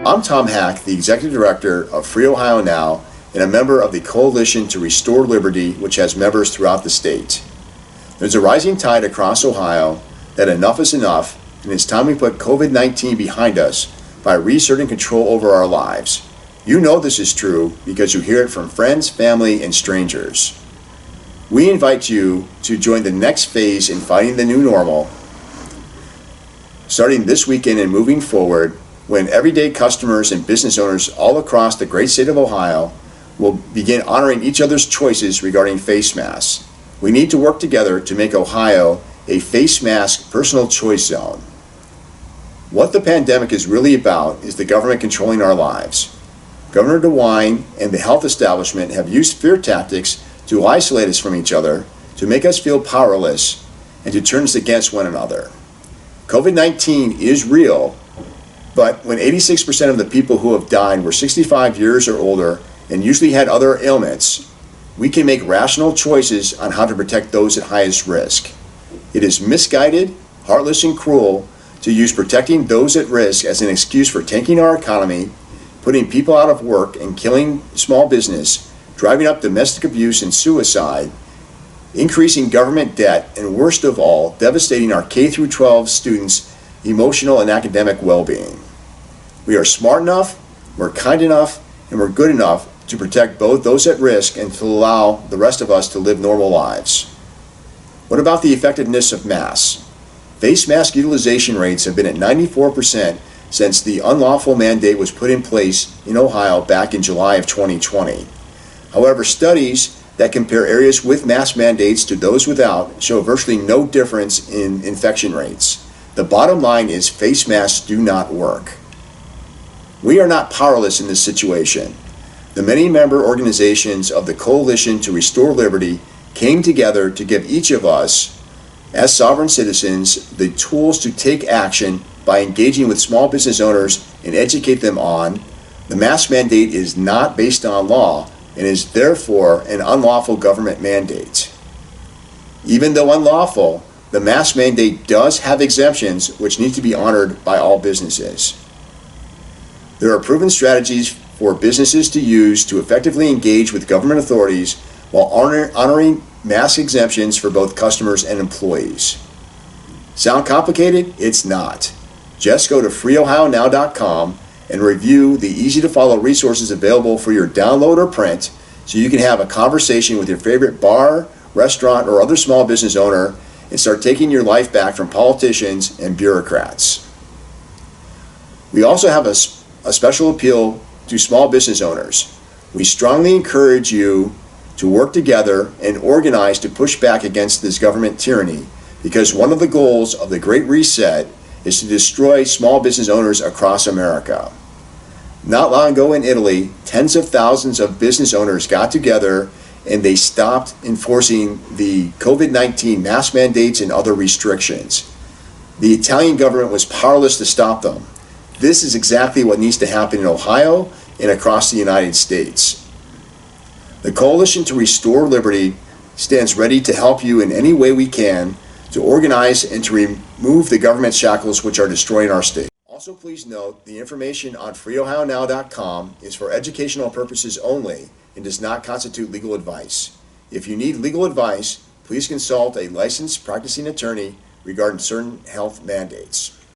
I'm Tom Hack, the Executive Director of Free Ohio Now and a member of the Coalition to Restore Liberty, which has members throughout the state. There's a rising tide across Ohio that enough is enough, and it's time we put COVID-19 behind us by reasserting control over our lives. You know this is true because you hear it from friends, family, and strangers. We invite you to join the next phase in fighting the new normal, starting this weekend and moving forward, when everyday customers and business owners all across the great state of Ohio will begin honoring each other's choices regarding face masks. We need to work together to make Ohio a face mask personal choice zone. What the pandemic is really about is the government controlling our lives. Governor DeWine and the health establishment have used fear tactics to isolate us from each other, to make us feel powerless, and to turn us against one another. COVID-19 is real, but when 86% of the people who have died were 65 years or older and usually had other ailments, we can make rational choices on how to protect those at highest risk. It is misguided, heartless, and cruel to use protecting those at risk as an excuse for tanking our economy, putting people out of work, and killing small business, driving up domestic abuse and suicide, increasing government debt, and worst of all, devastating our K-12 students' emotional and academic well-being. We are smart enough, we're kind enough, and we're good enough to protect both those at risk and to allow the rest of us to live normal lives. What about the effectiveness of masks? Face mask utilization rates have been at 94% since the unlawful mandate was put in place in Ohio back in July of 2020. However, studies that compare areas with mask mandates to those without show virtually no difference in infection rates. The bottom line is face masks do not work. We are not powerless in this situation. The many member organizations of the Coalition to Restore Liberty came together to give each of us, as sovereign citizens, the tools to take action by engaging with small business owners and educate them on the mask mandate is not based on law and is therefore an unlawful government mandate. Even though unlawful, the mask mandate does have exemptions which need to be honored by all businesses. There are proven strategies for businesses to use to effectively engage with government authorities while honoring mask exemptions for both customers and employees. Sound complicated? It's not. Just go to freeohionow.com and review the easy-to-follow resources available for your download or print so you can have a conversation with your favorite bar, restaurant, or other small business owner and start taking your life back from politicians and bureaucrats. We also have a special appeal to small business owners. We strongly encourage you to work together and organize to push back against this government tyranny, because one of the goals of the Great Reset is to destroy small business owners across America. Not long ago in Italy, tens of thousands of business owners got together and they stopped enforcing the COVID-19 mask mandates and other restrictions. The Italian government was powerless to stop them. This is exactly what needs to happen in Ohio and across the United States. The Coalition to Restore Liberty stands ready to help you in any way we can to organize and to remove the government shackles which are destroying our state. Also, please note the information on freeohionow.com is for educational purposes only and does not constitute legal advice. If you need legal advice, please consult a licensed practicing attorney regarding certain health mandates.